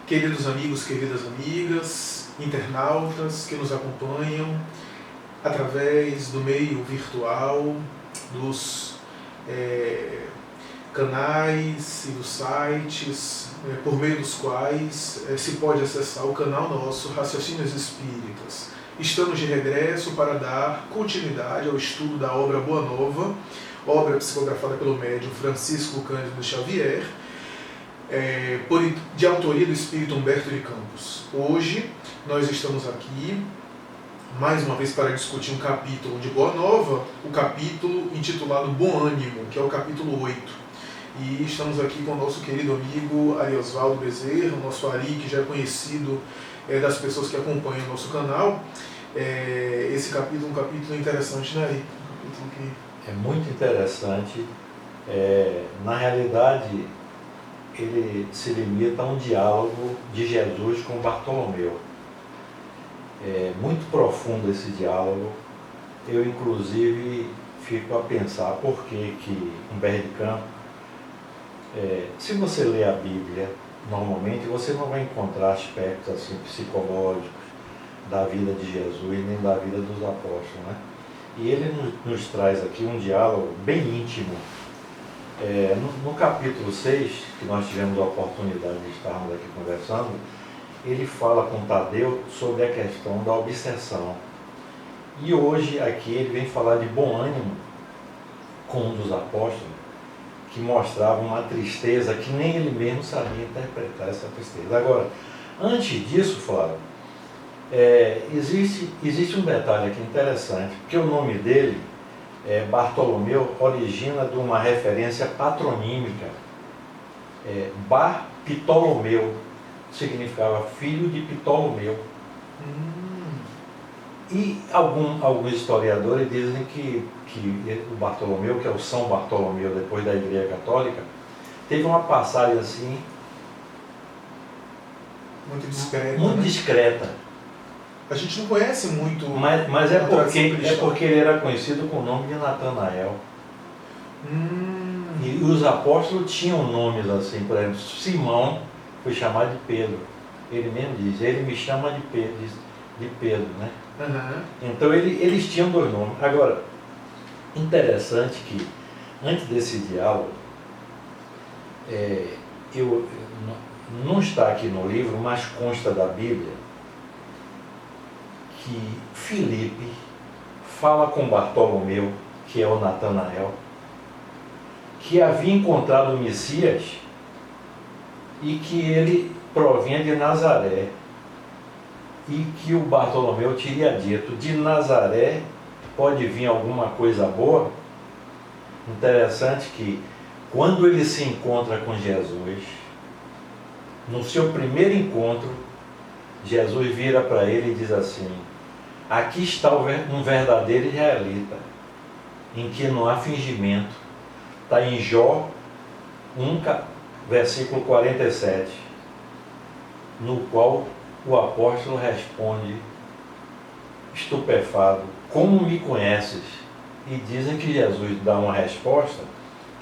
queridos amigos, queridas amigas, internautas que nos acompanham através do meio virtual, dos canais e dos sites por meio dos quais se pode acessar o canal nosso Raciocínios Espíritas. Estamos de regresso para dar continuidade ao estudo da obra Boa Nova, obra psicografada pelo médium Francisco Cândido Xavier, de autoria do espírito Humberto de Campos. Hoje nós estamos aqui mais uma vez para discutir um capítulo de Boa Nova, o capítulo intitulado Bom Ânimo, que é o capítulo 8. E estamos aqui com o nosso querido amigo Ariosvaldo Bezerra, o nosso Ari, que já é conhecido das pessoas que acompanham o nosso canal. Esse capítulo é um capítulo interessante, né, Ari? Um capítulo que... É muito interessante. Na realidade, ele se limita a um diálogo de Jesus com Bartolomeu. É muito profundo esse diálogo. Eu, inclusive, fico a pensar por que Humberto de Campos, se você lê a Bíblia, normalmente você não vai encontrar aspectos assim, psicológicos da vida de Jesus nem da vida dos apóstolos, né? E ele nos traz aqui um diálogo bem íntimo. No capítulo 6, que nós tivemos a oportunidade de estarmos aqui conversando, ele fala com Tadeu sobre a questão da obsessão. E hoje aqui ele vem falar de bom ânimo com um dos apóstolos, que mostrava uma tristeza que nem ele mesmo sabia interpretar essa tristeza. Agora, antes disso, Flávio, existe um detalhe aqui interessante, porque o nome dele, Bartolomeu, origina de uma referência patronímica. Bar Ptolomeu significava filho de Ptolomeu. E alguns historiadores dizem que o Bartolomeu, que é o São Bartolomeu depois da Igreja Católica, teve uma passagem assim muito discreta. A gente não conhece muito. Mas é porque ele era conhecido com o nome de Natanael. E os apóstolos tinham nomes assim, por exemplo, Simão foi chamado de Pedro. Ele mesmo diz, ele me chama de Pedro, né? Uhum. Então eles tinham dois nomes. Agora, interessante que antes desse diálogo, não está aqui no livro, mas consta da Bíblia, que Filipe fala com Bartolomeu, que é o Natanael, que havia encontrado o Messias e que ele provinha de Nazaré, e que o Bartolomeu teria dito, de Nazaré pode vir alguma coisa boa. Interessante que quando ele se encontra com Jesus, no seu primeiro encontro, Jesus vira para ele e diz assim: aqui está um verdadeiro israelita, em que não há fingimento. Está em Jó 1, versículo 47, no qual o apóstolo responde, estupefado, como me conheces? E dizem que Jesus dá uma resposta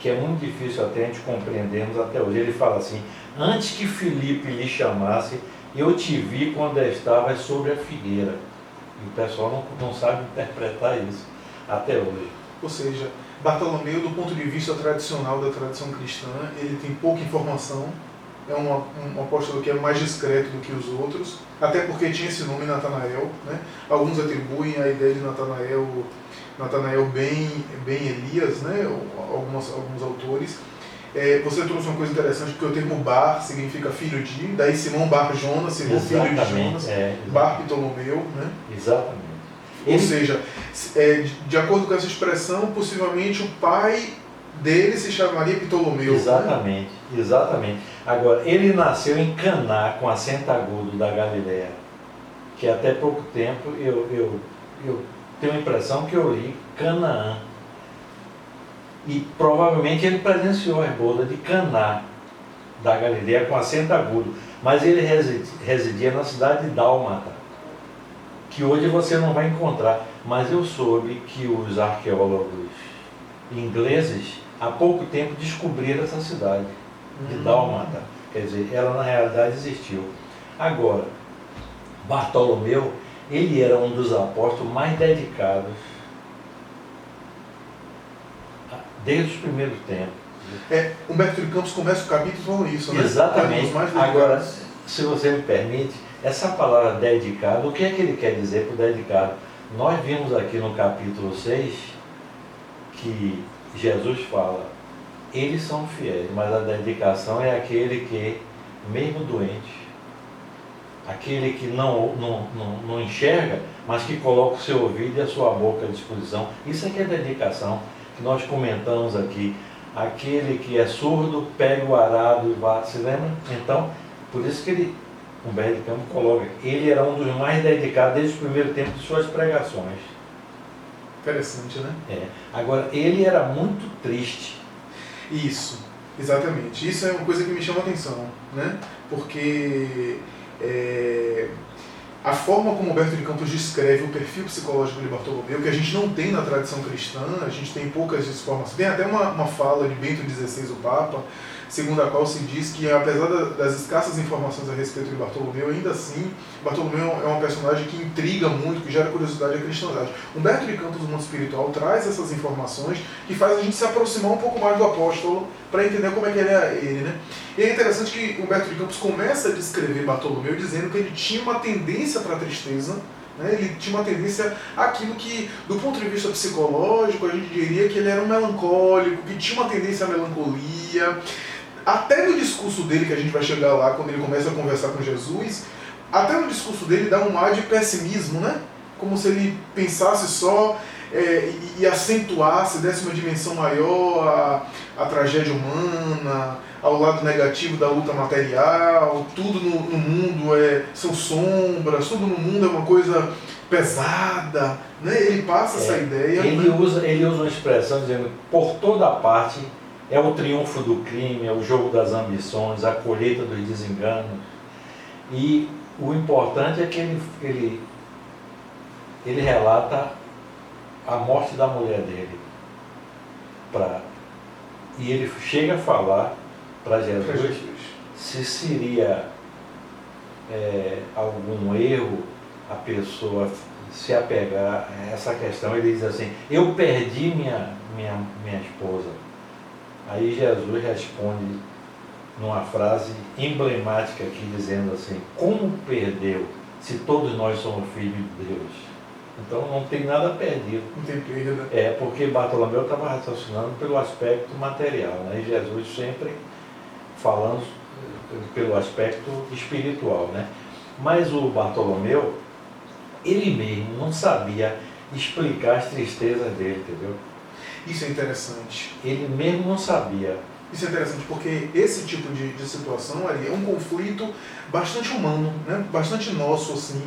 que é muito difícil até a gente compreendermos até hoje. Ele fala assim: antes que Filipe lhe chamasse, eu te vi quando estavas sobre a figueira. E o pessoal não sabe interpretar isso até hoje. Ou seja, Bartolomeu, do ponto de vista tradicional da tradição cristã, ele tem pouca informação. É um apóstolo que é mais discreto do que os outros, até porque tinha esse nome, Natanael, né? Alguns atribuem a ideia de Natanael bem Elias, né? Alguns autores. Você trouxe uma coisa interessante, porque o termo Bar significa filho de, daí Simão Bar Jonas, Simão filho de Jonas, Bar Ptolomeu, né? Exatamente. Ou seja, de acordo com essa expressão, possivelmente o pai dele se chamaria Ptolomeu. Exatamente, né? Exatamente. Agora, ele nasceu em Caná, com acento agudo da Galileia, que até pouco tempo eu tenho a impressão que eu li Canaã. E provavelmente ele presenciou a boda de Caná, da Galileia, com acento agudo. Mas ele residia na cidade de Dálmata, que hoje você não vai encontrar. Mas eu soube que os arqueólogos ingleses há pouco tempo descobriram essa cidade de Dálmata. Quer dizer, ela na realidade existiu. Agora, Bartolomeu, ele era um dos apóstolos mais dedicados desde os primeiros tempos. Humberto de Campos começa o capítulo falando isso, né? Exatamente. Mais agora, se você me permite, essa palavra dedicado, o que é que ele quer dizer por dedicado? Nós vimos aqui no capítulo 6 que Jesus fala, eles são fiéis, mas a dedicação é aquele que, mesmo doente, aquele que não enxerga, mas que coloca o seu ouvido e a sua boca à disposição. Isso é que é dedicação, que nós comentamos aqui. Aquele que é surdo, pega o arado e vá. Se lembra? Então, por isso que Humberto de Campos coloca, ele era um dos mais dedicados desde o primeiro tempo de suas pregações. Interessante, né? Agora, ele era muito triste. Isso, exatamente. Isso é uma coisa que me chama a atenção, né? Porque a forma como Humberto de Campos descreve o perfil psicológico de Bartolomeu, que a gente não tem na tradição cristã, a gente tem poucas informações. Tem até uma fala de Bento XVI, o Papa, segundo a qual se diz que, apesar das escassas informações a respeito de Bartolomeu, ainda assim, Bartolomeu é um personagem que intriga muito, que gera curiosidade à cristandade. Humberto de Campos, no mundo espiritual, traz essas informações que faz a gente se aproximar um pouco mais do apóstolo para entender como é que ele é ele, né? E é interessante que Humberto de Campos começa a descrever Bartolomeu dizendo que ele tinha uma tendência para a tristeza, né? Ele tinha uma tendência àquilo que, do ponto de vista psicológico, a gente diria que ele era um melancólico, que tinha uma tendência à melancolia. Até no discurso dele, que a gente vai chegar lá, quando ele começa a conversar com Jesus, até no discurso dele dá um ar de pessimismo, né? Como se ele pensasse só e acentuasse, desse uma dimensão maior a tragédia humana, ao lado negativo da luta material, tudo no mundo são sombras, tudo no mundo é uma coisa pesada, né? Ele passa essa ideia. Ele usa uma expressão dizendo, por toda parte, é o triunfo do crime, é o jogo das ambições, a colheita dos desenganos. E o importante é que ele relata a morte da mulher dele. E ele chega a falar para Jesus se seria algum erro a pessoa se apegar a essa questão. Ele diz assim, eu perdi minha esposa. Aí Jesus responde numa frase emblemática aqui, dizendo assim, como perdeu, se todos nós somos filhos de Deus? Então não tem nada perdido. Não tem perda. Porque Bartolomeu estava raciocinando pelo aspecto material, né? E Jesus sempre falando pelo aspecto espiritual, né? Mas o Bartolomeu, ele mesmo não sabia explicar as tristezas dele, entendeu? Isso é interessante. Ele mesmo não sabia. Isso é interessante porque esse tipo de situação ali é um conflito bastante humano, né? Bastante nosso, assim.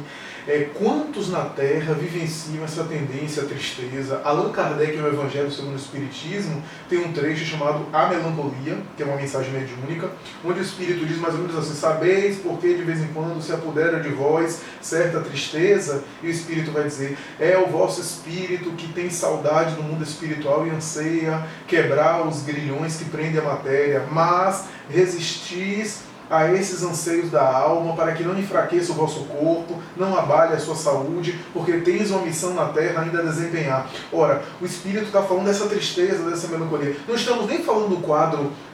Quantos na Terra vivenciam essa tendência à tristeza? Allan Kardec, no Evangelho segundo o Espiritismo, tem um trecho chamado A Melancolia, que é uma mensagem mediúnica, onde o Espírito diz mais ou menos assim, sabeis porque de vez em quando se apodera de vós certa tristeza, e o Espírito vai dizer, é o vosso Espírito que tem saudade do mundo espiritual e anseia quebrar os grilhões que prendem a matéria, mas resistis a esses anseios da alma, para que não enfraqueça o vosso corpo, não abale a sua saúde, porque tens uma missão na Terra ainda a desempenhar. Ora, o Espírito está falando dessa tristeza, dessa melancolia. Não estamos nem falando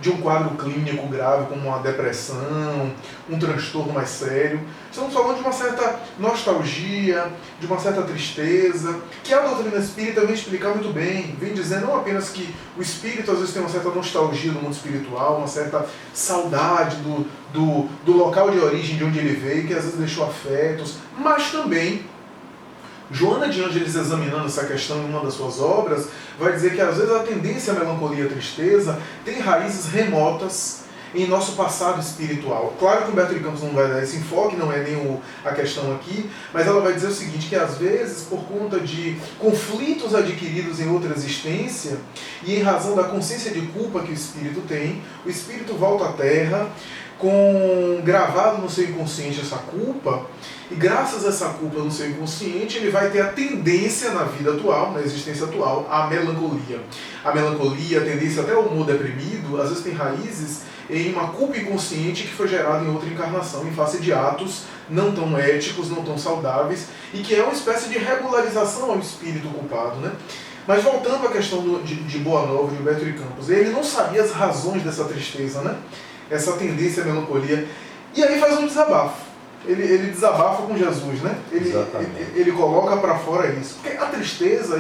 de um quadro clínico grave, como uma depressão, um transtorno mais sério. Estamos falando de uma certa nostalgia, de uma certa tristeza, que a doutrina espírita vem explicar muito bem, vem dizer não apenas que o espírito às vezes tem uma certa nostalgia do mundo espiritual, uma certa saudade do local de origem de onde ele veio, que às vezes deixou afetos, mas também Joana de Ângeles, examinando essa questão em uma das suas obras, vai dizer que às vezes a tendência à melancolia e à tristeza tem raízes remotas em nosso passado espiritual. Claro que Humberto de Campos não vai dar esse enfoque, não é nem a questão aqui, mas ela vai dizer o seguinte, que às vezes, por conta de conflitos adquiridos em outra existência, e em razão da consciência de culpa que o espírito tem, o espírito volta à Terra, com gravado no seu inconsciente essa culpa, e graças a essa culpa no seu inconsciente, ele vai ter a tendência na vida atual, na existência atual, à melancolia. A melancolia, a tendência até ao humor deprimido, às vezes tem raízes em uma culpa inconsciente que foi gerada em outra encarnação, em face de atos não tão éticos, não tão saudáveis, e que é uma espécie de regularização ao espírito culpado, né? Mas voltando à questão de Boa Nova, de Humberto de Campos, ele não sabia as razões dessa tristeza, né? Essa tendência à melancolia, e aí faz um desabafo. Ele desabafa com Jesus, né? Ele coloca para fora isso. Porque a tristeza,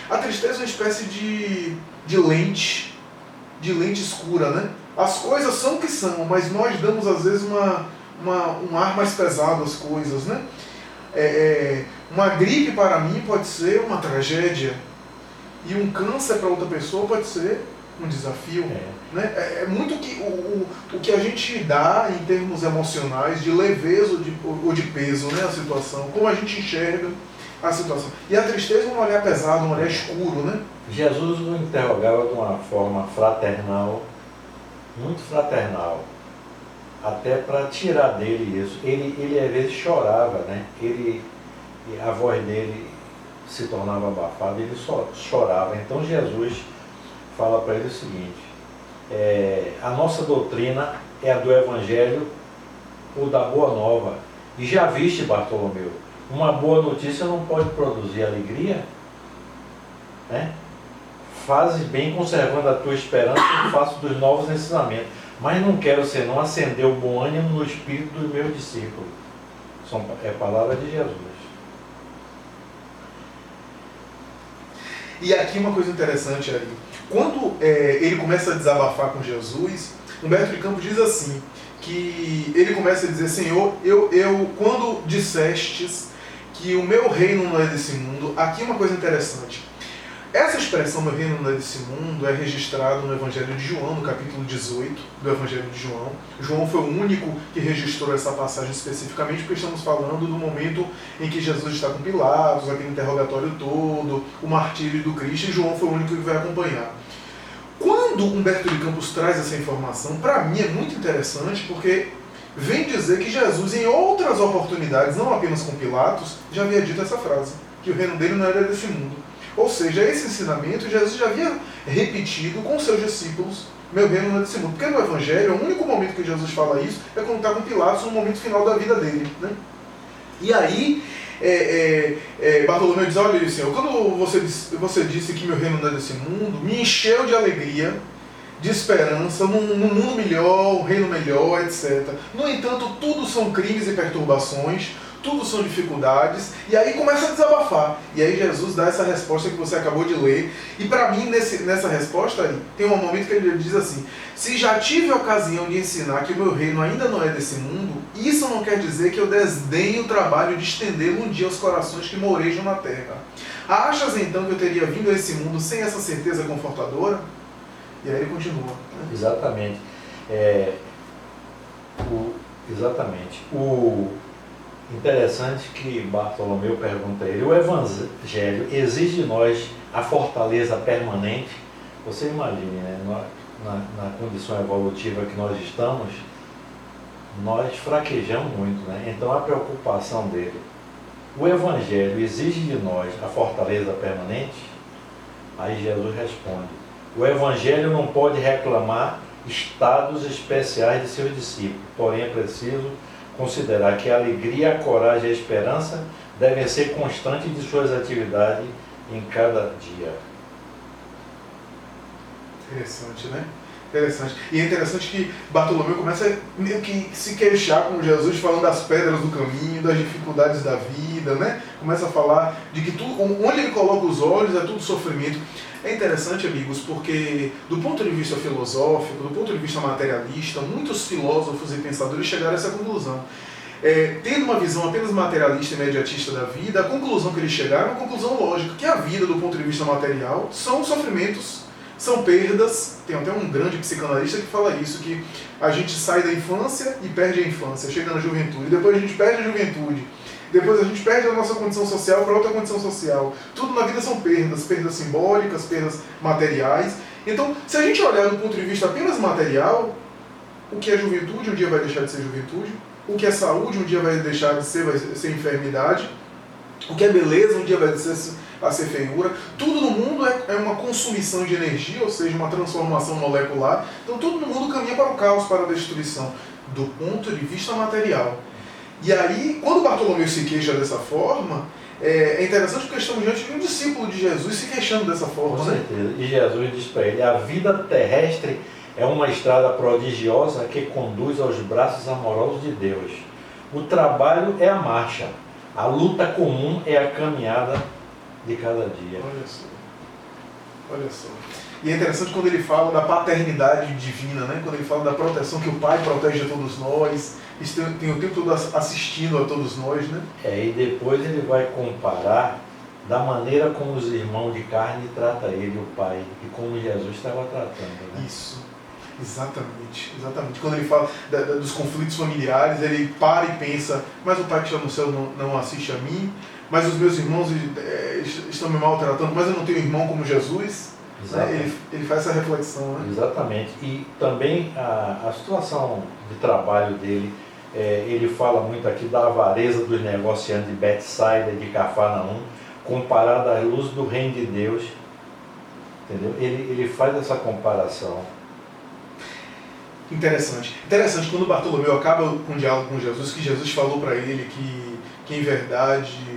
a tristeza é uma espécie de lente escura, né? As coisas são o que são, mas nós damos às vezes um ar mais pesado às coisas, né? Uma gripe para mim pode ser uma tragédia, e um câncer para outra pessoa pode ser um desafio. Né? É muito o que a gente dá em termos emocionais, de leveza ou de peso, né? A situação, como a gente enxerga a situação. E a tristeza é um olhar pesado, um olhar escuro, né? Jesus o interrogava de uma forma fraternal, muito fraternal, até para tirar dele isso. Ele às vezes chorava, né? A voz dele se tornava abafada, ele só chorava. Então Jesus fala para ele o seguinte: a nossa doutrina é a do Evangelho ou da Boa Nova. E já viste, Bartolomeu, uma boa notícia não pode produzir alegria, né? Fazes bem conservando a tua esperança e faço dos novos ensinamentos, mas não quero senão acender o bom ânimo no espírito dos meus discípulos. É a palavra de Jesus. E aqui uma coisa interessante ali. Quando ele começa a desabafar com Jesus, Humberto de Campos diz assim, que ele começa a dizer: Senhor, eu quando dissestes que o meu reino não é desse mundo, aqui uma coisa interessante. Essa expressão, meu reino não é desse mundo, é registrada no Evangelho de João, no capítulo 18 do Evangelho de João. João foi o único que registrou essa passagem especificamente, porque estamos falando do momento em que Jesus está com Pilatos, aquele interrogatório todo, o martírio do Cristo, e João foi o único que vai acompanhar. Quando Humberto de Campos traz essa informação, para mim é muito interessante, porque vem dizer que Jesus, em outras oportunidades, não apenas com Pilatos, já havia dito essa frase, que o reino dele não era desse mundo. Ou seja, esse ensinamento Jesus já havia repetido com seus discípulos: meu reino não é desse mundo. Porque no Evangelho, o único momento que Jesus fala isso é quando está com Pilatos, no momento final da vida dele, né? E aí, Bartolomeu diz: olha, Senhor, quando você disse que meu reino não é desse mundo, me encheu de alegria, de esperança, num mundo melhor, um reino melhor, etc. No entanto, tudo são crimes e perturbações, tudo são dificuldades, e aí começa a desabafar. E aí Jesus dá essa resposta que você acabou de ler, e para mim, nessa resposta aí, tem um momento que ele diz assim: se já tive a ocasião de ensinar que o meu reino ainda não é desse mundo, isso não quer dizer que eu desdenhe o trabalho de estendê-lo um dia aos corações que morejam na terra. Achas então que eu teria vindo a esse mundo sem essa certeza confortadora? E aí ele continua. Né? Exatamente. Interessante que Bartolomeu pergunta a ele: o Evangelho exige de nós a fortaleza permanente? Você imagine, né? Na condição evolutiva que nós estamos, nós fraquejamos muito, né? Então a preocupação dele: o Evangelho exige de nós a fortaleza permanente? Aí Jesus responde: o Evangelho não pode reclamar estados especiais de seus discípulos, porém é preciso considerar que a alegria, a coragem e a esperança devem ser constantes de suas atividades em cada dia. Interessante, né? Interessante. E é interessante que Bartolomeu começa meio que se queixar com Jesus, falando das pedras do caminho, das dificuldades da vida, né? Começa a falar de que tudo, onde ele coloca os olhos é tudo sofrimento. É interessante, amigos, porque do ponto de vista filosófico, do ponto de vista materialista, muitos filósofos e pensadores chegaram a essa conclusão. Tendo uma visão apenas materialista e imediatista da vida, a conclusão que eles chegaram é uma conclusão lógica, que a vida, do ponto de vista material, são sofrimentos, são perdas. Tem até um grande psicanalista que fala isso, que a gente sai da infância e perde a infância, chega na juventude, depois a gente perde a juventude, depois a gente perde a nossa condição social para outra condição social. Tudo na vida são perdas, perdas simbólicas, perdas materiais. Então, se a gente olhar do ponto de vista apenas material, O que é juventude, um dia vai deixar de ser juventude. O que é saúde, um dia vai deixar de ser, vai ser enfermidade. O que é beleza, um dia vai ser feiura. Tudo no mundo é uma consumição de energia, ou seja, uma transformação molecular. Então tudo no mundo caminha para o caos, para a destruição, do ponto de vista material. E aí, quando Bartolomeu se queixa dessa forma, é interessante porque estamos diante de um discípulo de Jesus se queixando dessa forma. Com certeza. E Jesus diz para ele: a vida terrestre é uma estrada prodigiosa que conduz aos braços amorosos de Deus. O trabalho é a marcha. A luta comum é a caminhada de cada dia. Olha só. Olha só. E é interessante quando ele fala da paternidade divina, né? Quando ele fala da proteção que o Pai protege a todos nós, tem o tempo todo assistindo a todos nós, né? E depois ele vai comparar da maneira como os irmãos de carne tratam ele, o Pai, e como Jesus estava tratando. Né? Isso. Exatamente, exatamente. Quando ele fala dos conflitos familiares, ele para e pensa, mas o Pai que está no céu não assiste a mim, mas os meus irmãos estão me maltratando, mas eu não tenho irmão como Jesus. Né? Ele faz essa reflexão. Né? Exatamente. E também a situação de trabalho dele, ele fala muito aqui da avareza dos negociantes de Betsaida e de Cafarnaum, comparada à luz do reino de Deus. Entendeu? Ele faz essa comparação. Interessante. Interessante quando Bartolomeu acaba com o diálogo com Jesus, que Jesus falou para ele que em verdade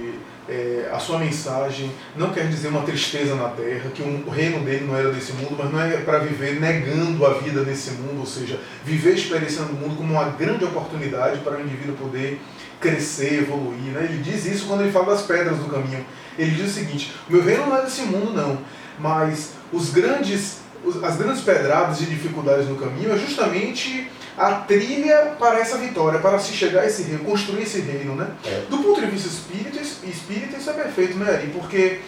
a sua mensagem não quer dizer uma tristeza na terra, que o reino dele não era desse mundo, mas não é para viver negando a vida nesse mundo, ou seja, viver experienciando o mundo como uma grande oportunidade para o indivíduo poder crescer, evoluir. Né? Ele diz isso quando ele fala das pedras do caminho. Ele diz o seguinte: o meu reino não é desse mundo não, mas as grandes pedradas e dificuldades no caminho é justamente a trilha para essa vitória, para se chegar a esse reino, construir esse reino, né? Do ponto de vista espírita isso é perfeito, né, Ari? Porque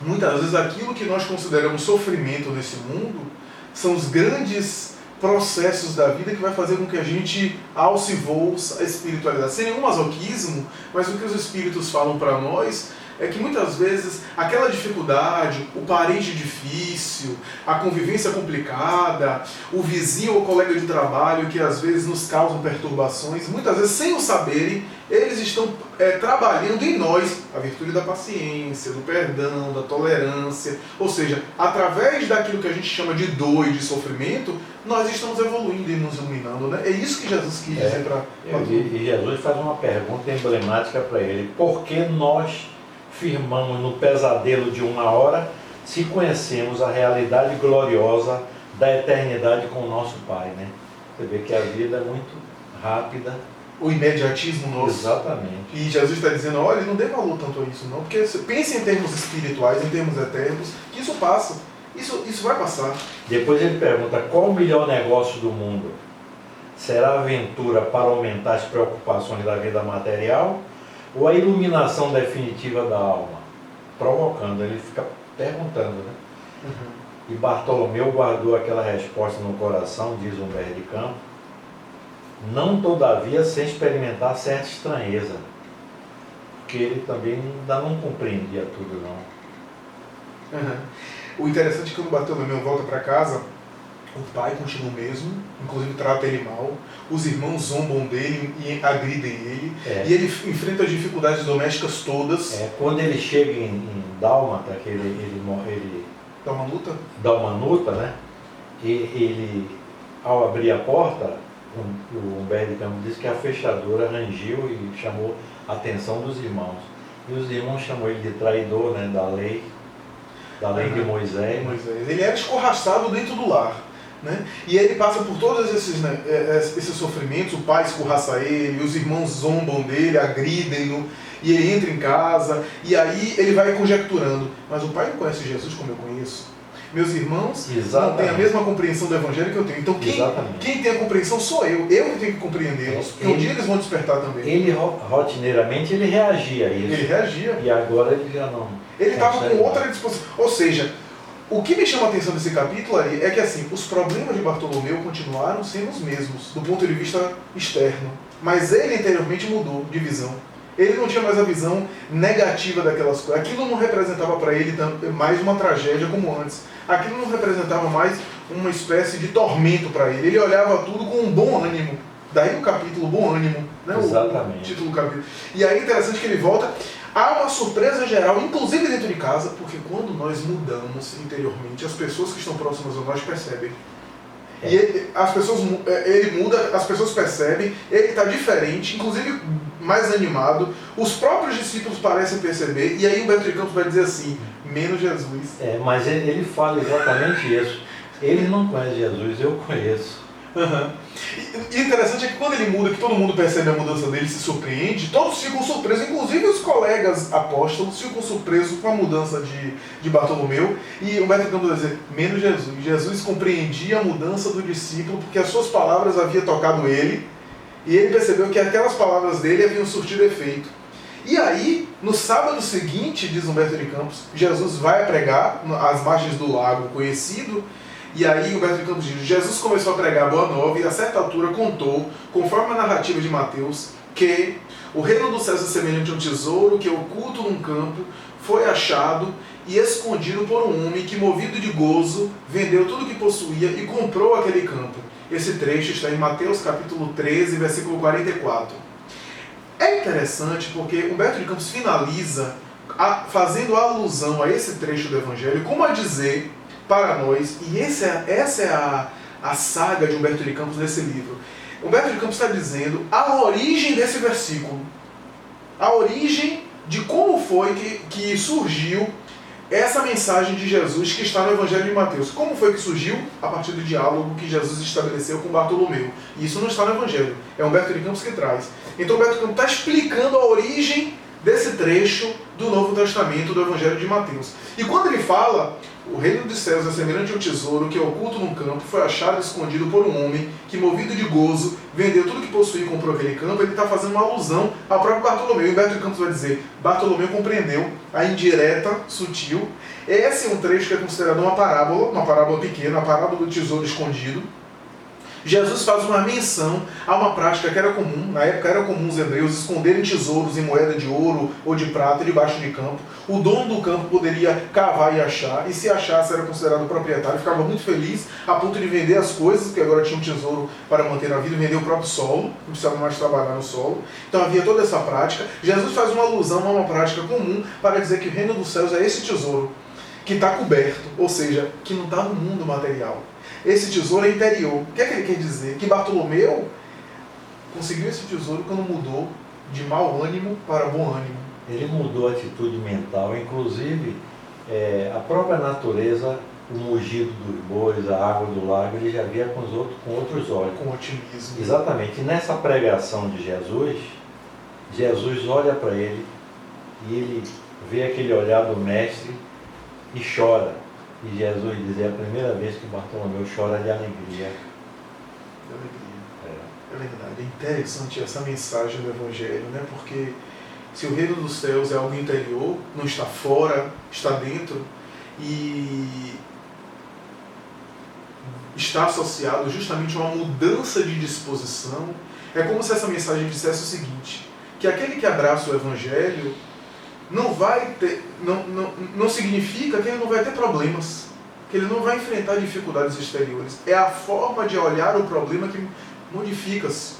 muitas vezes aquilo que nós consideramos sofrimento nesse mundo são os grandes processos da vida que vai fazer com que a gente alce voos a espiritualidade. Sem nenhum masoquismo, mas o que os espíritos falam para nós é que muitas vezes aquela dificuldade, o parente difícil, a convivência complicada, o vizinho ou colega de trabalho que às vezes nos causam perturbações, muitas vezes sem o saberem, eles estão trabalhando em nós a virtude da paciência, do perdão, da tolerância, ou seja, através daquilo que a gente chama de dor e de sofrimento, nós estamos evoluindo e nos iluminando, né? É isso que Jesus quis dizer para E Jesus faz uma pergunta emblemática para ele: por que nós firmamos no pesadelo de uma hora se conhecemos a realidade gloriosa da eternidade com o nosso Pai, né? Você vê que a vida é muito rápida. O imediatismo nosso. Exatamente. E Jesus está dizendo: olha, não dê valor tanto a isso não, porque pense em termos espirituais, em termos eternos, que isso passa, isso vai passar. Depois ele pergunta: qual o melhor negócio do mundo? Será a aventura para aumentar as preocupações da vida material ou a iluminação definitiva da alma? Provocando, ele fica perguntando, né? E Bartolomeu guardou aquela resposta no coração, diz Humberto de Campos, não todavia sem experimentar certa estranheza, porque ele também ainda não compreendia tudo, não. O interessante é que quando Bartolomeu volta para casa, o pai continua o mesmo, inclusive trata ele mal, os irmãos zombam dele e agridem ele, e ele enfrenta as dificuldades domésticas todas. Quando ele chega em Dálmata, que ele Dalmanuta, né? E ele, ao abrir a porta, o Humberto de Campos diz que a fechadura rangiu e chamou a atenção dos irmãos. E os irmãos chamou ele de traidor, né, da lei de Moisés. Ele era escorraçado dentro do lar. Né? E ele passa por todos esses sofrimentos, o pai escorraça ele, os irmãos zombam dele, agridem-no, e ele entra em casa, e aí ele vai conjecturando: mas o pai não conhece Jesus como eu conheço. Meus irmãos não têm a mesma compreensão do evangelho que eu tenho. Então quem tem a compreensão sou eu que tenho que compreendê-los, porque um dia eles vão despertar também. Ele rotineiramente ele reagia a isso. Ele reagia. E agora ele já não. Ele estava com outra disposição. Ou seja, o que me chama a atenção desse capítulo ali é que assim, os problemas de Bartolomeu continuaram sendo os mesmos, do ponto de vista externo. Mas ele interiormente mudou de visão. Ele não tinha mais a visão negativa daquelas coisas. Aquilo não representava para ele mais uma tragédia como antes. Aquilo não representava mais uma espécie de tormento para ele. Ele olhava tudo com um bom ânimo. Daí o capítulo Bom Ânimo, né? Exatamente. O título do capítulo. E aí é interessante que ele volta. Há uma surpresa geral, inclusive dentro de casa, porque quando nós mudamos interiormente, as pessoas que estão próximas a nós percebem. E ele muda, as pessoas percebem, ele está diferente, inclusive mais animado. Os próprios discípulos parecem perceber, e aí Humberto de Campos vai dizer assim, menos Jesus. Mas ele fala exatamente isso. Ele não conhece Jesus, eu conheço. Uhum. E interessante é que quando ele muda, que todo mundo percebe a mudança dele, se surpreende, todos ficam surpresos, inclusive os colegas apóstolos ficam surpresos com a mudança de Bartolomeu. E Humberto de Campos vai dizer, menos Jesus. Jesus compreendia a mudança do discípulo porque as suas palavras haviam tocado ele, e ele percebeu que aquelas palavras dele haviam surtido efeito. E aí, no sábado seguinte, diz Humberto de Campos, Jesus vai pregar às margens do lago conhecido. E aí Humberto de Campos diz, Jesus começou a pregar a Boa Nova e a certa altura contou, conforme a narrativa de Mateus, que o reino dos céus é semelhante a um tesouro que oculto num campo foi achado e escondido por um homem que, movido de gozo, vendeu tudo o que possuía e comprou aquele campo. Esse trecho está em Mateus capítulo 13, versículo 44. É interessante porque Humberto de Campos finaliza fazendo alusão a esse trecho do Evangelho, como a dizer para nós, e essa é a saga de Humberto de Campos nesse livro. Humberto de Campos está dizendo a origem desse versículo, a origem de como foi que surgiu essa mensagem de Jesus que está no Evangelho de Mateus. Como foi que surgiu? A partir do diálogo que Jesus estabeleceu com Bartolomeu. E isso não está no Evangelho, é Humberto de Campos que traz. Então Humberto de Campos está explicando a origem desse trecho do Novo Testamento, do Evangelho de Mateus. E quando ele fala, o reino dos céus é semelhante a um tesouro que, oculto num campo, foi achado e escondido por um homem que, movido de gozo, vendeu tudo que possuía e comprou aquele campo, ele está fazendo uma alusão ao próprio Bartolomeu. E Humberto de Campos vai dizer, Bartolomeu compreendeu a indireta, sutil. Esse é um trecho que é considerado uma parábola pequena, a parábola do tesouro escondido. Jesus faz uma menção a uma prática que era comum, na época era comum os hebreus esconderem tesouros em moeda de ouro ou de prata debaixo de campo. O dono do campo poderia cavar e achar, e se achasse era considerado proprietário, ficava muito feliz a ponto de vender as coisas, porque agora tinha um tesouro para manter a vida, vender o próprio solo, não precisava mais trabalhar no solo. Então havia toda essa prática. Jesus faz uma alusão a uma prática comum para dizer que o reino dos céus é esse tesouro que está coberto, ou seja, que não está no mundo material. Esse tesouro é interior. O que é que ele quer dizer? Que Bartolomeu conseguiu esse tesouro quando mudou de mau ânimo para bom ânimo. Ele mudou a atitude mental, inclusive a própria natureza, o mugido dos bois, a água do lago, ele já via com outros olhos. Com otimismo. Exatamente. E nessa pregação de Jesus, Jesus olha para ele e ele vê aquele olhar do mestre e chora. E Jesus diz, é a primeira vez que Bartolomeu chora de alegria. De alegria. É verdade. É interessante essa mensagem do Evangelho, né? Porque se o reino dos céus é algo interior, não está fora, está dentro, e está associado justamente a uma mudança de disposição, é como se essa mensagem dissesse o seguinte, que aquele que abraça o Evangelho não significa que ele não vai ter problemas, que ele não vai enfrentar dificuldades exteriores. É a forma de olhar o problema que modifica-se.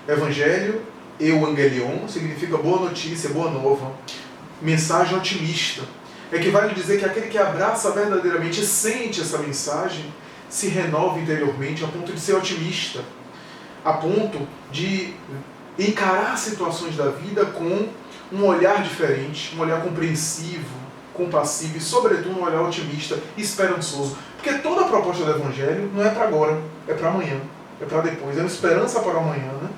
Evangelho, euangelion, significa boa notícia, boa nova, mensagem otimista. Equivale a dizer que aquele que abraça verdadeiramente e sente essa mensagem se renova interiormente a ponto de ser otimista, a ponto de encarar situações da vida com um olhar diferente, um olhar compreensivo, compassivo e, sobretudo, um olhar otimista e esperançoso. Porque toda a proposta do Evangelho não é para agora, é para amanhã, é para depois, é uma esperança para amanhã, né?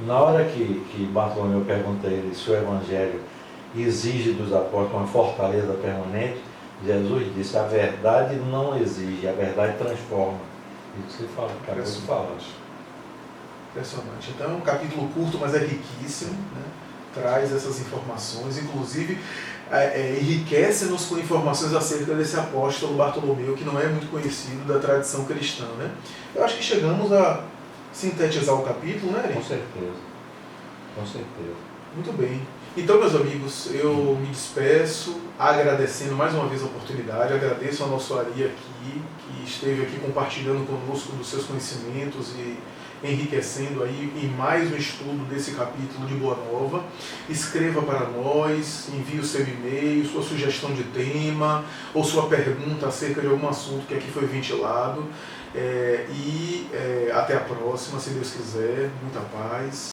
Na hora que Bartolomeu pergunta a ele se o Evangelho exige dos apóstolos uma fortaleza permanente, Jesus disse, a verdade não exige, a verdade transforma. Isso que você fala, acabou de falar. Impressionante. Então é um capítulo curto, mas é riquíssimo, né? Traz essas informações, inclusive enriquece-nos com informações acerca desse apóstolo Bartolomeu, que não é muito conhecido da tradição cristã, né? Eu acho que chegamos a sintetizar o capítulo, né, Ari? Com certeza. Com certeza. Muito bem. Então, meus amigos, eu me despeço agradecendo mais uma vez a oportunidade, agradeço ao nosso Ari aqui, que esteve aqui compartilhando conosco dos seus conhecimentos e enriquecendo aí em mais um estudo desse capítulo de Boa Nova. Escreva para nós, envie o seu e-mail, sua sugestão de tema ou sua pergunta acerca de algum assunto que aqui foi ventilado. Até a próxima, se Deus quiser. Muita paz.